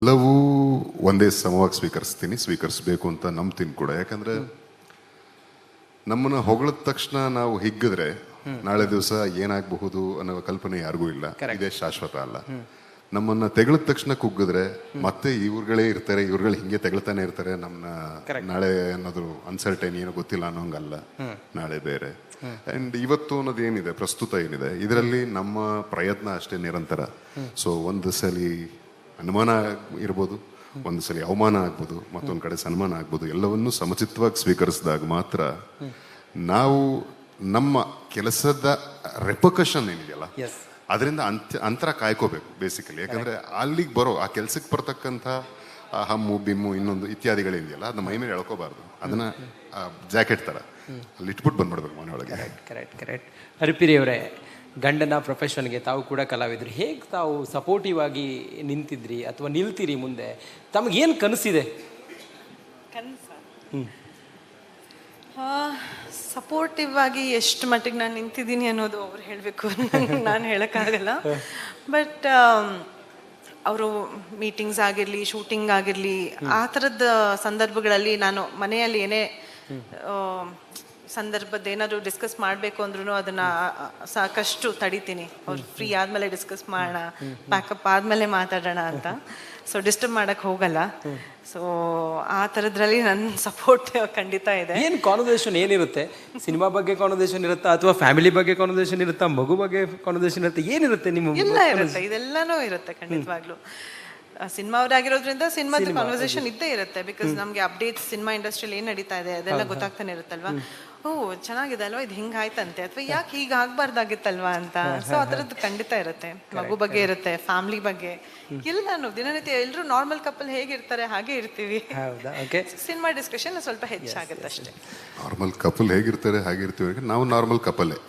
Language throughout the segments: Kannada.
ಎಲ್ಲವೂ ಒಂದೇ ಸಮವಾಗಿ ಸ್ವೀಕರಿಸಬೇಕು ಅಂತ ನಂಬ್ತೀನಿ ಕೂಡ. ಯಾಕಂದ್ರೆ ನಮ್ಮನ್ನ ಹೊಗಳಿದ ತಕ್ಷಣ ನಾವು ಹಿಗ್ಗಿದ್ರೆ ನಾಳೆ ದಿವಸ ಏನಾಗಬಹುದು ಅನ್ನೋ ಕಲ್ಪನೆ ಯಾರಿಗೂ ಇಲ್ಲ. ಇದೇ ಶಾಶ್ವತ ಅಲ್ಲ. ನಮ್ಮನ್ನ ತೆಗಳಿದ ತಕ್ಷಣ ಕುಗ್ಗಿದ್ರೆ ಮತ್ತೆ ಇವ್ರುಗಳೇ ಇರ್ತಾರೆ, ಇವ್ರುಗಳು ಹಿಂಗೆ ತೆಗಳ್ತಾನೆ ಇರ್ತಾರೆ, ನಮ್ಮನ್ನ ನಾಳೆ ಅನ್ನೋದು ಅನ್ಸರ್ಟೈನ್ ಏನೋ ಗೊತ್ತಿಲ್ಲ ಅನ್ನೋಂಗಲ್ಲ. ನಾಳೆ ಬೇರೆ. ಅಂಡ್ ಇವತ್ತು ಅನ್ನೋದು ಏನಿದೆ, ಪ್ರಸ್ತುತ ಏನಿದೆ, ಇದರಲ್ಲಿ ನಮ್ಮ ಪ್ರಯತ್ನ ಅಷ್ಟೇ ನಿರಂತರ. ಸೊ ಒಂದು ಸಲಿ ಅನುಮಾನ ಇರ್ಬೋದು, ಒಂದು ಸಲ ಅವಮಾನ ಆಗ್ಬೋದು, ಮತ್ತೊಂದು ಕಡೆ ಸನ್ಮಾನ ಆಗ್ಬೋದು. ಎಲ್ಲವನ್ನೂ ಸಮಚಿತ್ತವಾಗಿ ಸ್ವೀಕರಿಸಿದಾಗ ಮಾತ್ರ ನಾವು ನಮ್ಮ ಕೆಲಸದ ರೆಪಕಷನ್ ಏನಿದೆಯಲ್ಲ ಅದರಿಂದ ಅಂತರ ಕಾಯ್ಕೋಬೇಕು ಬೇಸಿಕಲಿ. ಯಾಕಂದ್ರೆ ಅಲ್ಲಿಗೆ ಬರೋ ಆ ಕೆಲ್ಸಕ್ಕೆ ಬರ್ತಕ್ಕಂಥ ಹಮ್ಮು ಬಿಮ್ಮು ಇನ್ನೊಂದು ಇತ್ಯಾದಿಗಳೇನಿದೆಯಲ್ಲ ಅದನ್ನ ಮೈ ಮೇಲೆ ಎಳ್ಕೋಬಾರ್ದು. ಅದನ್ನ ಜಾಕೆಟ್ ತರ ಅಲ್ಲಿ ಇಟ್ಬಿಟ್ಟು ಬಂದ್ಬಿಡ್ಬೇಕು ಮನೆಯೊಳಗೆ. ಕರೆಕ್ಟ್. ಹರಿಪಿರಿ ಅವರೇ, ಗಂಡನ ಪ್ರೊಫೆಷನ್ಗೆ ತಾವು ಕೂಡ ಕಲಾವಿದ್ರು, ಹೇಗೆ ತಾವು ಸಪೋರ್ಟಿವ್ ಆಗಿ ನಿಂತಿದ್ರಿ ಅಥವಾ ನಿಲ್ತೀರಿ ಮುಂದೆ? ತಮಗೇನು ಕನಸಿದೆ? ಸಪೋರ್ಟಿವ್ ಆಗಿ ಎಷ್ಟು ಮಟ್ಟಿಗೆ ನಾನು ನಿಂತಿದ್ದೀನಿ ಅನ್ನೋದು ಅವ್ರು ಹೇಳಬೇಕು, ನಾನು ಹೇಳೋಕ್ಕಾಗಲ್ಲ. ಬಟ್ ಅವರು ಮೀಟಿಂಗ್ಸ್ ಆಗಿರಲಿ, ಶೂಟಿಂಗ್ ಆಗಿರಲಿ, ಆ ಥರದ ಸಂದರ್ಭಗಳಲ್ಲಿ ನಾನು ಮನೆಯಲ್ಲಿ ಏನೇ ಸಂದರ್ಭದ ಏನಾದ್ರು ಡಿಸ್ಕಸ್ ಮಾಡಬೇಕು ಅಂದ್ರೂ ಅದನ್ನ ಸಾಕಷ್ಟು ತಡಿತೀನಿ. ಅವ್ರು ಫ್ರೀ ಆದ್ಮೇಲೆ ಡಿಸ್ಕಸ್ ಮಾಡೋಣ, ಪ್ಯಾಕಪ್ ಆದ್ಮೇಲೆ ಮಾತಾಡೋಣ ಅಂತ. ಸೊ ಡಿಸ್ಟರ್ಬ್ ಮಾಡಕ್ ಹೋಗಲ್ಲ. ಸೊ ಆ ಥರದ್ರಲ್ಲಿ ನನ್ನ ಸಪೋರ್ಟ್ ಖಂಡಿತ ಇದೆ. ಏನು ಕಾನ್ವರ್ಸೇಷನ್ ಏನಿರುತ್ತೆ? ಸಿನಿಮಾ ಬಗ್ಗೆ ಕಾನ್ವರ್ಸೇಷನ್ ಇರುತ್ತಾ ಅಥವಾ ಫ್ಯಾಮಿಲಿ ಬಗ್ಗೆ ಕಾನ್ವರ್ಸೇಷನ್ ಇರುತ್ತಾ, ಮಗು ಬಗ್ಗೆ ಕಾನ್ವರ್ಸೇಷನ್ ಇರುತ್ತೆ, ಏನಿರುತ್ತೆ ನಿಮ್ಮ? ಎಲ್ಲ ಇರುತ್ತೆ, ಇದೆಲ್ಲಾನು ಇರುತ್ತೆ ಖಂಡಿತವಾಗ್ಲೂ. ಸಿನಿಮಾ ಅವರಾಗಿರೋದ್ರಿಂದ ಸಿನಿಮಾದ ಕಾನ್ವರ್ಸೇಷನ್ ಇದ್ದೇ ಇರುತ್ತೆ. ಬಿಕಾಸ್ ನಮ್ಗೆ ಅಪ್ಡೇಟ್ಸ್ ಸಿನಿಮಾ ಇಂಡಸ್ಟ್ರಿಯಲ್ಲಿ ಏನ್ ನಡೀತಾ ಇದೆ ಅದೆಲ್ಲ ಗೊತ್ತಾಗ್ತಾನೆ ಇರುತ್ತಲ್ವಾ. ಓ ಚೆನ್ನಾಗಿದೆ ಅಲ್ವಾ, ಇದು ಹಿಂಗಾಯ್ತಂತೆ, ಅಥವಾ ಯಾಕೆ ಹೀಗೆ ಆಗ್ಬಾರ್ದಾಗಿತ್ತಲ್ವಾ ಅಂತ. ಸೊ ಆ ಥರದ್ದು ಖಂಡಿತ ಇರುತ್ತೆ. ಮಗು ಬಗ್ಗೆ ಇರುತ್ತೆ, ಫ್ಯಾಮಿಲಿ ಬಗ್ಗೆ, ಎಲ್ಲಾನು ದಿನನಿತ್ಯ ಎಲ್ಲರೂ ನಾರ್ಮಲ್ ಕಪಲ್ ಹೇಗಿರ್ತಾರೆ ಹಾಗೆ ಇರ್ತೀವಿ. ಸಿನಿಮಾ ಡಿಸ್ಕಷನ್ ಸ್ವಲ್ಪ ಹೆಚ್ಚಾಗುತ್ತೆ ಅಷ್ಟೇ. ನಾರ್ಮಲ್ ಕಪಲ್ ಹೇಗಿರ್ತಾರೆ ಹಾಗೆ ಇರ್ತೀವಿ, ನಾವು ನಾರ್ಮಲ್ ಕಪಲ್ಲೇ.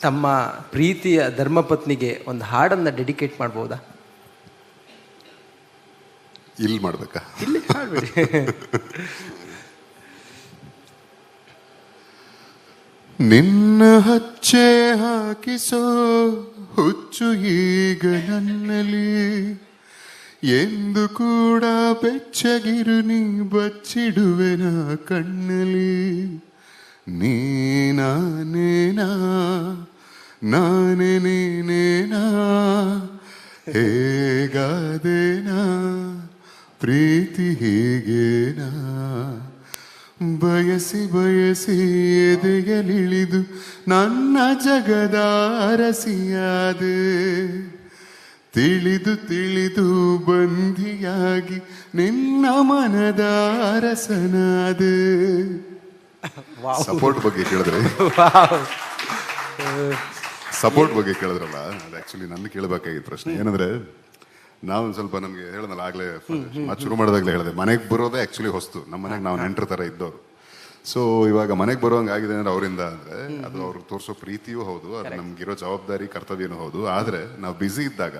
ತಮ್ಮ ಪ್ರೀತಿಯ ಧರ್ಮಪತ್ನಿಗೆ ಒಂದು ಹಾಡನ್ನ ಡೆಡಿಕೇಟ್ ಮಾಡ್ಬೋದಾ? ಇಲ್ಲಿ ಮಾಡ್ಬೇಕಾ? ಇಲ್ಲಿ ಹಾಡ್ಬೇಡಿ. ನಿನ್ನ ಹಚ್ಚೆ ಹಾಕಿಸೋ ಹುಚ್ಚು ಈಗ ನನ್ನಲ್ಲಿ, ಎಂದು ಕೂಡ ಬೆಚ್ಚಗಿರು ನೀ ಬಚ್ಚಿಡುವೆನ ಕಣ್ಣಲ್ಲಿ. ನೀನೇನಾ ನಾನೇ ನೀನೇನಾ, ಹೇಗಾದೇನಾ ಪ್ರೀತಿ ಹೀಗೇನಾ, ಬಯಸಿ ಬಯಸಿ ಎದೆಯಲಿಳಿದು ನನ್ನ ಜಗದ ಅರಸಿಯಾದೆ, ತಿಳಿದು ತಿಳಿದು ಬಂಧಿಯಾಗಿ ನಿನ್ನ ಮನದ ಅರಸನಾದೆ. ಸಪೋರ್ಟ್ ಬಗ್ಗೆ ಕೇಳಿದ್ರೆ ಕೇಳಿದ್ರಲ್ಲ, ಅದು ಆಕ್ಚುಲಿ ನನ್ನ ಕೇಳಬೇಕಾಗಿತ್ತು ಪ್ರಶ್ನೆ. ಏನಂದ್ರೆ ನಾವು ಸ್ವಲ್ಪ ನಮ್ಗೆ ಹೇಳೋದಲ್ಲ, ಆಗ್ಲೇ ಶುರು ಮಾಡಿದಾಗಲೇ ಹೇಳಿದೆ, ಮನೆಗೆ ಬರೋದೇ ಆಕ್ಚುಲಿ ಹೊಸ್ತು. ನಮ್ಮ ಮನೆಗೆ ನಾವು ನೆಂಟರ ತರ ಇದ್ದವರು. ಸೊ ಇವಾಗ ಮನೆಗೆ ಬರೋಂಗೆ ಆಗಿದೆ ಅಂದ್ರೆ ಅವರಿಂದ, ಅಂದ್ರೆ ಅದು ಅವ್ರಿಗೆ ತೋರಿಸೋ ಪ್ರೀತಿಯೂ ಹೌದು, ಅದು ನಮ್ಗಿರೋ ಜವಾಬ್ದಾರಿ ಕರ್ತವ್ಯನೂ ಹೌದು. ಆದ್ರೆ ನಾವು ಬ್ಯುಸಿ ಇದ್ದಾಗ,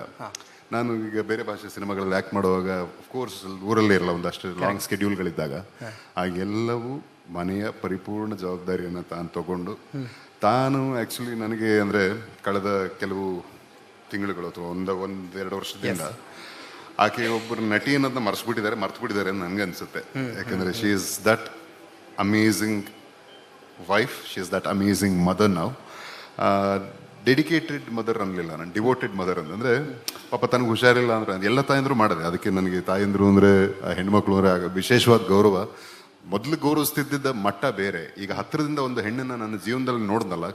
ನಾನು ಈಗ ಬೇರೆ ಭಾಷೆ ಸಿನಿಮಾಗಳಲ್ಲಿ ಆಕ್ಟ್ ಮಾಡುವಾಗ ಅಫ್ಕೋರ್ಸ್ ಊರಲ್ಲೇ ಇರಲ್ಲ, ಒಂದಷ್ಟು ಲಾಂಗ್ ಸ್ಕೆಡ್ಯೂಲ್ಗಳಿದ್ದಾಗ ಆ ಎಲ್ಲವೂ ಮನೆಯ ಪರಿಪೂರ್ಣ ಜವಾಬ್ದಾರಿಯನ್ನು ತಾನು ತಗೊಂಡು, ತಾನು ಆಕ್ಚುಲಿ ನನಗೆ ಅಂದ್ರೆ ಕಳೆದ ಕೆಲವು ತಿಂಗಳುಗಳು ಅಥವಾ ಒಂದೆರಡು ವರ್ಷದಿಂದ ಆಕೆ ಒಬ್ಬರು ನಟಿ ಅನ್ನೋದನ್ನ ಮರ್ತು ಬಿಟ್ಟಿದ್ದಾರೆ ಅಂತ ನನ್ಗೆ ಅನ್ಸುತ್ತೆ. ಯಾಕಂದ್ರೆ she is that amazing wife, she is that amazing mother. ನಾವು ಡೆಡಿಕೇಟೆಡ್ ಮದರ್ ಅನ್ಲಿಲ್ಲ, ನಾನು ಡಿವೋಟೆಡ್ ಮದರ್ ಅಂದ್ರೆ ಪಾಪ ತನಗೆ ಹುಷಾರಿಲ್ಲ ಅಂದ್ರೆ ಎಲ್ಲ ತಾಯಂದ್ರು ಮಾಡಿದೆ. ಅದಕ್ಕೆ ನನಗೆ ತಾಯಂದ್ರು ಅಂದ್ರೆ ಹೆಣ್ಮಕ್ಳು ಅಂದ್ರೆ ವಿಶೇಷವಾದ ಗೌರವ. ಮೊದಲು ಗೌರವಿಸ್ತಿದ್ದ ಮಟ್ಟ ಬೇರೆ. ಈಗ ಹತ್ತಿರದಿಂದ ಒಂದು ಹೆಣ್ಣನ್ನ ನನ್ನ ಜೀವನದಲ್ಲಿ ನೋಡ್ದಲ್ಲ,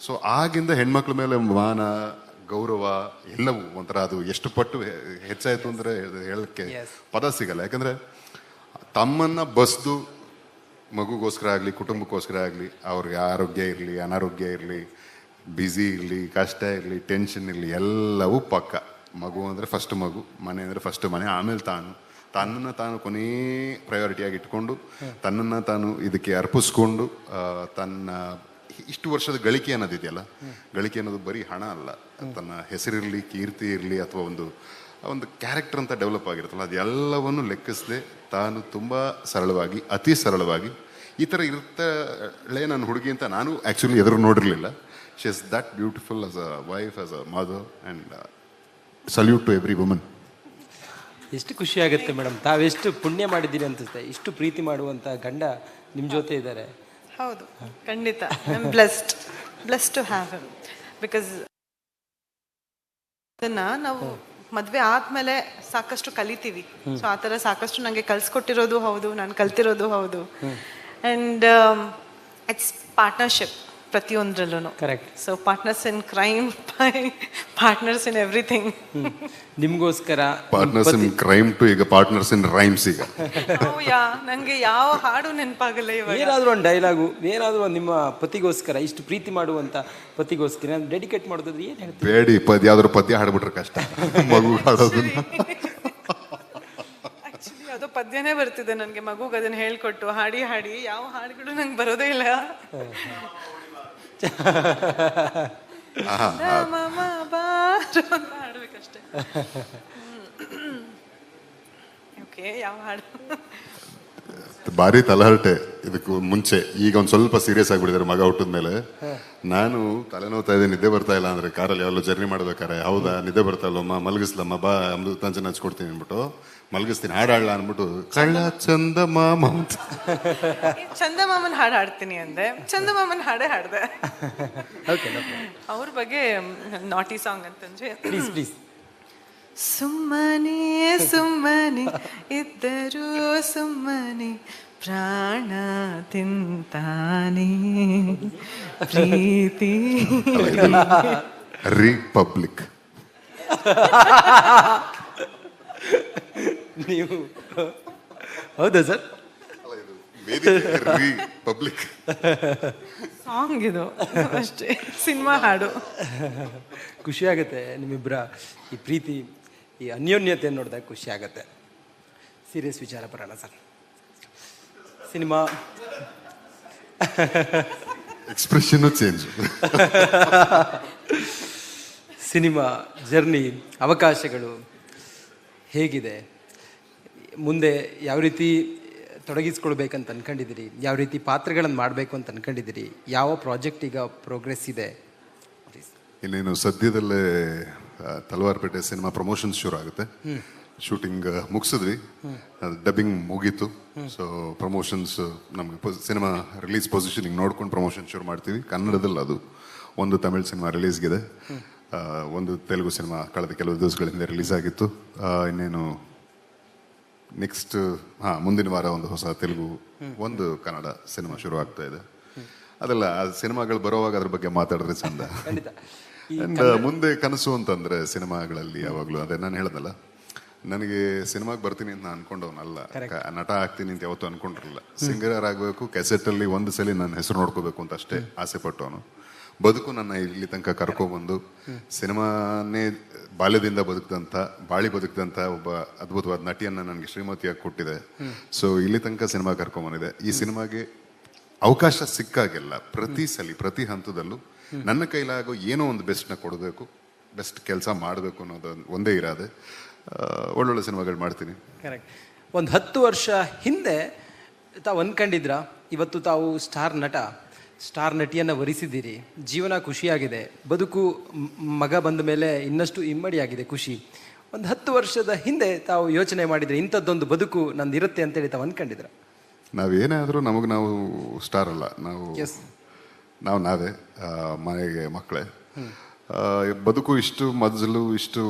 ಸೊ ಆಗಿಂದ ಹೆಣ್ಮಕ್ಳ ಮೇಲೆ ಮಾನ ಗೌರವ ಎಲ್ಲವೂ ಒಂಥರ ಅದು ಎಷ್ಟು ಪಟ್ಟು ಹೆಚ್ಚಾಯ್ತು ಅಂದ್ರೆ ಹೇಳಕ್ಕೆ ಪದ ಸಿಗಲ್ಲ. ಯಾಕಂದ್ರೆ ತಮ್ಮನ್ನ ಬಸ್ದು ಮಗುಗೋಸ್ಕರ ಆಗ್ಲಿ, ಕುಟುಂಬಕ್ಕೋಸ್ಕರ ಆಗ್ಲಿ, ಅವ್ರಿಗೆ ಆರೋಗ್ಯ ಇರಲಿ, ಅನಾರೋಗ್ಯ ಇರಲಿ, ಬ್ಯುಸಿ ಇರಲಿ, ಕಷ್ಟ ಇರಲಿ, ಟೆನ್ಷನ್ ಇರಲಿ, ಎಲ್ಲವೂ ಪಕ್ಕ. ಮಗು ಅಂದ್ರೆ ಫಸ್ಟ್ ಮಗು, ಮನೆ ಅಂದ್ರೆ ಫಸ್ಟ್ ಮನೆ, ಆಮೇಲೆ ತನ್ನನ್ನು ತಾನು ಕೊನೇ ಪ್ರಯಾರಿಟಿಯಾಗಿ ಇಟ್ಕೊಂಡು ತನ್ನನ್ನು ತಾನು ಇದಕ್ಕೆ ಅರ್ಪಿಸ್ಕೊಂಡು ತನ್ನ ಇಷ್ಟು ವರ್ಷದ ಗಳಿಕೆ ಅನ್ನೋದಿದೆಯಲ್ಲ, ಗಳಿಕೆ ಅನ್ನೋದು ಬರೀ ಹಣ ಅಲ್ಲ, ತನ್ನ ಹೆಸರಿರಲಿ, ಕೀರ್ತಿ ಇರಲಿ, ಅಥವಾ ಒಂದು ಕ್ಯಾರೆಕ್ಟರ್ ಅಂತ ಡೆವಲಪ್ ಆಗಿರುತ್ತಲ್ಲ, ಅದೆಲ್ಲವನ್ನು ಲೆಕ್ಕಿಸದೆ ತಾನು ತುಂಬ ಸರಳವಾಗಿ, ಅತಿ ಸರಳವಾಗಿ ಈ ಥರ ಇರ್ತಾಳೆ ನನ್ನ ಹುಡುಗಿ ಅಂತ ನಾನು ಆ್ಯಕ್ಚುಲಿ ಎದುರು ನೋಡಿರಲಿಲ್ಲ. She is that beautiful as a wife, as a mother, and salute to every woman. ಎಷ್ಟು ಖುಷಿ ಆಗುತ್ತೆ ಮೇಡಮ್, ತಾವೆಷ್ಟು ಪುಣ್ಯ ಮಾಡಿದ್ದೀರಿ ಅನ್ಸುತ್ತೆ, ಇಷ್ಟು ಪ್ರೀತಿ ಮಾಡುವಂಥ ಗಂಡ ನಿಮ್ಮ ಜೊತೆ ಇದ್ದಾರೆ. ಹೌದು, ಖಂಡಿತ. I am blessed to have him. Because ಅದನ್ನ ನಾವು ಮದ್ವೆ ಆದ್ಮೇಲೆ ಸಾಕಷ್ಟು ಕಲಿತೀವಿ. ಸೊ ಆ ಥರ ಸಾಕಷ್ಟು ನಂಗೆ ಕಲ್ಸ್ಕೊಟ್ಟಿರೋದು ಹೌದು, ನಾನು ಕಲ್ತಿರೋದು ಹೌದು. ಅಂಡ್ ಇಟ್ಸ್ ಪಾರ್ಟ್ನರ್ಶಿಪ್ ಪ್ರತಿಯೊಂದ್ರಲ್ಲೂ. Correct. So partners in crime, partners in everything. ನಿಮಗೋಸ್ಕರ ಪಾರ್ಟ್ನರ್ಸ್ ಇನ್ ಕ್ರೈಮ್ ಟು ಈಗ ಪಾರ್ಟ್ನರ್ಸ್ ಇನ್ ರೈಮ್ಸ್. ಈಗ ನಂಗೆ ಯಾವ ಹಾಡು ನೆನಪಾಗಲ್ಲ ಇವಾಗ. ಏನಾದರೂ ಒಂದು ಡೈಲಾಗು, ಏನಾದರೂ ಒಂದು ನಿಮ್ಮ ಪತಿಗೋಸ್ಕರ, ಇಷ್ಟು ಪ್ರೀತಿ ಮಾಡುವಂಥ ಪತಿಗೋಸ್ಕರ ಡೆಡಿಕೇಟ್ ಮಾಡೋದಾದ್ರೆ ಏನು ಹೇಳ್ತೀವಿ? ಬೇಡಿ ಪದ್ಯ, ಯಾವ್ದಾದ್ರು ಪದ್ಯ ಹಾಡ್ಬಿಟ್ರೆ ಕಷ್ಟ ಮಗು ಹಾಡೋದನ್ನ. ಆಕ್ಚುಲಿ ಅದು ಪದ್ಯನೇ ಬರ್ತಿದೆ ನನಗೆ, ಮಗುಗೆ ಅದನ್ನ ಹೇಳ್ಕೊಟ್ಟು ಹಾಡಿ ಹಾಡಿ ಯಾವ ಹಾಡುಗಳು ನಂಗೆ ಬರೋದೇ ಇಲ್ಲ. ಹಾಡ್ಬೇಕಷ್ಟೇ. ಓಕೆ, ಯಾವ ಹಾಡು? ಭಾರಿ ತಲಹರಟೆ ಇದಕ್ಕೂ ಮುಂಚೆ. ಈಗ ಒಂದ್ ಸ್ವಲ್ಪ ಸೀರಿಯಸ್ ಆಗಿಬಿಟ್ಟಿದ್ದಾರೆ ಮಗ ಹುಟ್ಟಿದ ಮೇಲೆ. ನಾನು ತಲೆನೋವ್ತಾ ಇದೆ, ನಿದ್ದೆ ಬರ್ತಾ ಇಲ್ಲ ಅಂದ್ರೆ ಕಾರಲ್ಲಿ ಯಾವಲ್ಲೂ ಜರ್ನಿ ಮಾಡ್ಬೇಕಾರೆ, ಹೌದಾ ನಿದ್ದೆ ಬರ್ತಾ ಇಲ್ಲಮ್ಮ, ಮಲಗಿಸ್ಲಮ್ಮ, ಬಾ ಅಮೃತಾಂಜನ ಹಚ್ಕೊಡ್ತೀನಿ ಅಂದ್ಬಿಟ್ಟು ಮಲಗಿಸ್ತೀನಿ, ಹಾಡಾಡ್ಲ ಅಂದ್ಬಿಟ್ಟು ಕಳ್ಳ ಚಂದ ಮಾಮ ಚಂದಮಾಮನ್ ಹಾಡು ಹಾಡ್ತೀನಿ ಅಂದೆ, ಚಂದಮಾಮನ್ ಹಾಡೇ ಹಾಡ್ದೆ. ಅವ್ರ ಬಗ್ಗೆ ನಾಟಿ ಸಾಂಗ್ ಅಂತಂದ್ರೆ, ಪ್ಲೀಸ್ ಪ್ಲೀಸ್. ಸುಮ್ಮನೆ ಸುಮ್ಮನೆ ಇದ್ದರೂ ಸುಮ್ಮನೆ ಪ್ರಾಣ ತಿಂತಾನೆ ಪ್ರೀತಿ. ರಿಪಬ್ಲಿಕ್. ನೀವು ಹೌದಾ ಸರ್? ರಿಪಬ್ಲಿಕ್ ಸಾಂಗ್ ಇದು ಅಷ್ಟೇ, ಸಿನಿಮಾ ಹಾಡು. ಖುಷಿ ಆಗುತ್ತೆ ನಿಮ್ಮಿಬ್ಬರ ಈ ಪ್ರೀತಿ, ಈ ಅನ್ಯೋನ್ಯತೆ ನೋಡಿದಾಗ ಖುಷಿ ಆಗುತ್ತೆ. ಸೀರಿಯಸ್ ವಿಚಾರ ಬರೋಣ sir. Cinema expression change. Cinema journey, ಅವಕಾಶಗಳು ಹೇಗಿದೆ? ಮುಂದೆ ಯಾವ ರೀತಿ ತೊಡಗಿಸ್ಕೊಳ್ಬೇಕಂತ ಅನ್ಕೊಂಡಿದ್ದೀರಿ? ಯಾವ ರೀತಿ ಪಾತ್ರಗಳನ್ನು ಮಾಡಬೇಕು ಅಂತ ಅನ್ಕೊಂಡಿದ್ದೀರಿ? ಯಾವ ಪ್ರಾಜೆಕ್ಟ್ ಈಗ ಪ್ರೋಗ್ರೆಸ್ ಇದೆ? ಇನ್ನೇನು ಸದ್ಯದಲ್ಲೇ ತಲವಾರ್ಪೇಟೆ ಸಿನಿಮಾ ಪ್ರಮೋಷನ್ಸ್ ಶುರು ಆಗುತ್ತೆ. ಶೂಟಿಂಗ್ ಮುಗಿಸಿದ್ವಿ, ಡಬ್ಬಿಂಗ್ ಮುಗೀತು. ಸೊ ಪ್ರಮೋಷನ್ಸ್ ನಮ್ಗೆ ಸಿನಿಮಾ ರಿಲೀಸ್ ಪೊಸಿಷನಿಂಗ್ ನೋಡ್ಕೊಂಡು ಪ್ರಮೋಷನ್ ಶುರು ಮಾಡ್ತೀವಿ. ಕನ್ನಡದಲ್ಲಿ ಅದು ಒಂದು ತಮಿಳ್ ಸಿನಿಮಾ ರಿಲೀಸ್ಗಿದೆ, ಒಂದು ತೆಲುಗು ಸಿನಿಮಾ ಕಳೆದ ಕೆಲವು ದಿವಸಗಳ ಹಿಂದೆ ರಿಲೀಸ್ ಆಗಿತ್ತು. ಇನ್ನೇನು ನೆಕ್ಸ್ಟ್ ಮುಂದಿನ ವಾರ ಒಂದು ಹೊಸ ತೆಲುಗು, ಒಂದು ಕನ್ನಡ ಸಿನಿಮಾ ಶುರು ಆಗ್ತಾ ಇದೆ. ಅದೆಲ್ಲ ಆ ಸಿನಿಮಾಗಳು ಬರೋವಾಗ ಅದ್ರ ಬಗ್ಗೆ ಮಾತಾಡಿದ್ರೆ ಚಂದ. ಅಂಡ್ ಮುಂದೆ ಕನಸು ಅಂತಂದ್ರೆ ಸಿನಿಮಾಗಳಲ್ಲಿ ಯಾವಾಗಲೂ ಅದೇ ನಾನು ಹೇಳ್ದಲ್ಲ, ನನಗೆ ಸಿನಿಮಾಗೆ ಬರ್ತೀನಿ ಅಂತ ನಾನು ಅನ್ಕೊಂಡವನಲ್ಲ, ನಟ ಆಗ್ತೀನಿ ಅಂತ ಯಾವತ್ತೂ ಅನ್ಕೊಂಡಿರಲಿಲ್ಲ. ಸಿಂಗರ್ ಆಗಬೇಕು, ಕೆಸೆಟಲ್ಲಿ ಒಂದು ಸಲ ನನ್ನ ಹೆಸರು ನೋಡ್ಕೋಬೇಕು ಅಂತ ಅಷ್ಟೇ ಆಸೆ ಪಟ್ಟವನು. ಬದುಕು ನನ್ನ ಇಲ್ಲಿ ತನಕ ಕರ್ಕೊಬಂದು ಸಿನಿಮಾನೇ ಬಾಲ್ಯದಿಂದ ಬಾಳಿ ಬದುಕಿದಂಥ ಒಬ್ಬ ಅದ್ಭುತವಾದ ನಟಿಯನ್ನು ನನಗೆ ಶ್ರೀಮತಿಯಾಗಿ ಕೊಟ್ಟಿದೆ. ಸೊ ಇಲ್ಲಿ ತನಕ ಸಿನಿಮಾ ಕರ್ಕೊಂಬಂದಿದೆ. ಈ ಸಿನಿಮಾಗೆ ಅವಕಾಶ ಸಿಕ್ಕಾಗೆಲ್ಲ ಪ್ರತಿ ಹಂತದಲ್ಲೂ ನನ್ನ ಕೈಲಾಗೋ ಏನೋ ಒಂದು ಬೆಸ್ಟ್ನ ಕೊಡಬೇಕು, ಬೆಸ್ಟ್ ಕೆಲಸ ಮಾಡಬೇಕು ಅನ್ನೋದು ಒಂದೇ ಇರಾದೆ. ಒಳ್ಳೊಳ್ಳೆ ಸಿನಿಮಾಗಳು ಮಾಡ್ತೀನಿ. ಕರೆಕ್ಟ್. ಒಂದು 10 ವರ್ಷ ಹಿಂದೆ ತಾವು ಅನ್ಕೊಂಡಿದ್ರ ಇವತ್ತು ತಾವು ಸ್ಟಾರ್ ನಟಿಯನ್ನು ವರಿಸಿದ್ದೀರಿ, ಜೀವನ ಖುಷಿಯಾಗಿದೆ, ಬದುಕು ಮಗ ಬಂದ ಮೇಲೆ ಇನ್ನಷ್ಟು ಇಮ್ಮಡಿಯಾಗಿದೆ ಖುಷಿ. ಒಂದು 10 ವರ್ಷದ ಹಿಂದೆ ತಾವು ಯೋಚನೆ ಮಾಡಿದರೆ ಇಂಥದ್ದೊಂದು ಬದುಕು ನಂದಿರುತ್ತೆ ಅಂತೇಳಿ ತಾವು ಅನ್ಕೊಂಡಿದ್ರ? ನಾವೇನಾದರೂ ನಾವು ಸ್ಟಾರ್ ಅಲ್ಲ, ನಾವೇ ಮನೆಗೆ ಮಕ್ಕಳೇ. ಬದುಕು ಇಷ್ಟು ಮೊದಲು ಇಷ್ಟು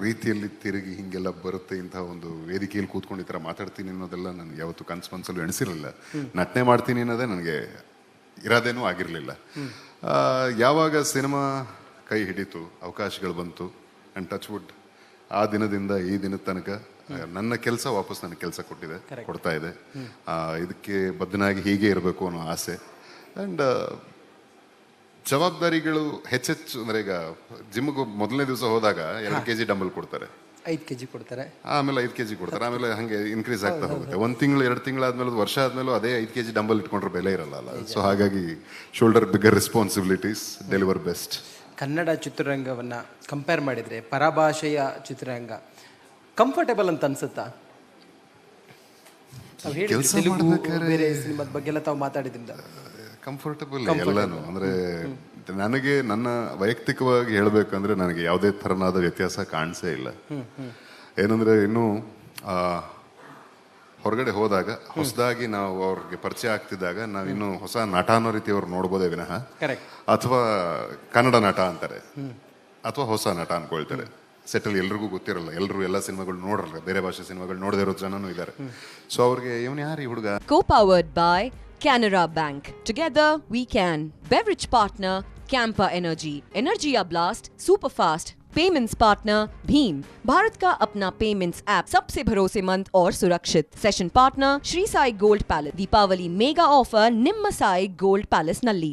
ರೀತಿಯಲ್ಲಿ ತಿರುಗಿ ಹಿಂಗೆಲ್ಲ ಬರುತ್ತೆ, ಇಂಥ ಒಂದು ವೇದಿಕೆಯಲ್ಲಿ ಕೂತ್ಕೊಂಡು ಈ ಥರ ಮಾತಾಡ್ತೀನಿ ಅನ್ನೋದೆಲ್ಲ ನನಗೆ ಯಾವತ್ತು ಕನಸು ಎಣಿಸಿರಲಿಲ್ಲ. ನಟನೆ ಮಾಡ್ತೀನಿ ಅನ್ನೋದೇ ನನಗೆ ಇರೋದೇನೂ ಆಗಿರಲಿಲ್ಲ. ಯಾವಾಗ ಸಿನಿಮಾ ಕೈ ಹಿಡಿತು, ಅವಕಾಶಗಳು ಬಂತು, ಆ್ಯಂಡ್ ಟಚ್ ವುಡ್ ಆ ದಿನದಿಂದ ಈ ದಿನದ ತನಕ ನನ್ನ ಕೆಲಸ ವಾಪಸ್ ನನಗೆ ಕೆಲಸ ಕೊಡ್ತಾ ಇದೆ. ಇದಕ್ಕೆ ಬದ್ಧನಾಗಿ ಹೀಗೆ ಇರಬೇಕು ಅನ್ನೋ ಆಸೆ. ಆ್ಯಂಡ್ ಜವಾಬ್ದಾರಿಗಳು ಹೆಚ್ಚೆಚ್ಚು. ಅಂದರೆ ಈಗ ಜಿಮ್ಗೆ ಮೊದಲನೇ ದಿವಸ ಹೋದಾಗ 2 kg ಡಂಬಲ್ ಕೊಡ್ತಾರೆ, 5 kg ಕೊಡ್ತಾರೆ, ಆಮೇಲೆ 5 kg ಕೊಡ್ತಾರೆ, ಆಮೇಲೆ ಹಾಗೆ ಇನ್ಕ್ರೀಸ್ ಆಗ್ತಾ ಹೋಗುತ್ತೆ. 1 ತಿಂಗಳು 2 ತಿಂಗಳಾದ್ಮೇಲೆ, ವರ್ಷ ಆದ್ಮೇಲೆ ಅದೇ 5 kg ಡಂಬಲ್ ಇಟ್ಕೊಂಡ್ರೆ ಬೆಲೆ ಇರಲ್ಲ. ಸೊ ಹಾಗಾಗಿ shoulder bigger responsibilities, deliver best. Kannada ಚಿತ್ರರಂಗವನ್ನು ಕಂಪೇರ್ ಮಾಡಿದರೆ ಪರಭಾಷೆಯ ಚಿತ್ರರಂಗ ಕಂಫರ್ಟೇಬಲ್ ಅಂತ ಅನ್ಸುತ್ತಾ? ಬೇರೆ ಸಿನಿಮಾದ ಬಗ್ಗೆ ಎಲ್ಲ ತಾವು ಮಾತಾಡಿದ್ರಿಂದ ಕಂಫರ್ಟಬಲ್ ಎಲ್ಲಾನು. ಅಂದ್ರೆ ನನಗೆ ನನ್ನ ವೈಯಕ್ತಿಕವಾಗಿ ಹೇಳ್ಬೇಕಂದ್ರೆ ನನಗೆ ಯಾವುದೇ ಥರನಾದ ವ್ಯತ್ಯಾಸ ಕಾಣಿಸೇ ಇಲ್ಲ. ಏನಂದ್ರೆ ಇನ್ನು ಹೊರಗಡೆ ಹೋದಾಗ ಹೊಸದಾಗಿ ನಾವು ಅವ್ರಿಗೆ ಪರಿಚಯ ಆಗ್ತಿದ್ದಾಗ ನಾವಿನ್ನು ಹೊಸ ನಟ ಅನ್ನೋ ರೀತಿ ಅವ್ರು ನೋಡ್ಬೋದೇ ವಿನಃ, ಅಥವಾ ಕನ್ನಡ ನಟ ಅಂತಾರೆ ಅಥವಾ ಹೊಸ ನಟ ಅನ್ಕೊಳ್ತಾರೆ. ಸೆಟಲ್ ಎಲ್ರಿಗೂ ಗೊತ್ತಿರಲ್ಲ, ಎಲ್ಲರೂ ಎಲ್ಲ ಸಿನಿಮಾಗಳು ನೋಡಲ್ಲ, ಬೇರೆ ಭಾಷೆ ಸಿನಿಮಾಗಳು ನೋಡದೇ ಇರೋ ಜನನೂ ಇದ್ದಾರೆ. ಸೊ ಅವ್ರಿಗೆ ಇವನು ಯಾರು ಈ ಹುಡುಗ. Co-powered by Canara Bank. Together we can. Beverage partner Campa Energy. Energia Blast Superfast. Payments partner भीम, भारत का अपना पेमेंट्स ऐप, सबसे भरोसेमंद और सुरक्षित. Session partner Shri Sai gold palace. Deepavali mega offer निम्म साई गोल्ड पैलेस नल्ली.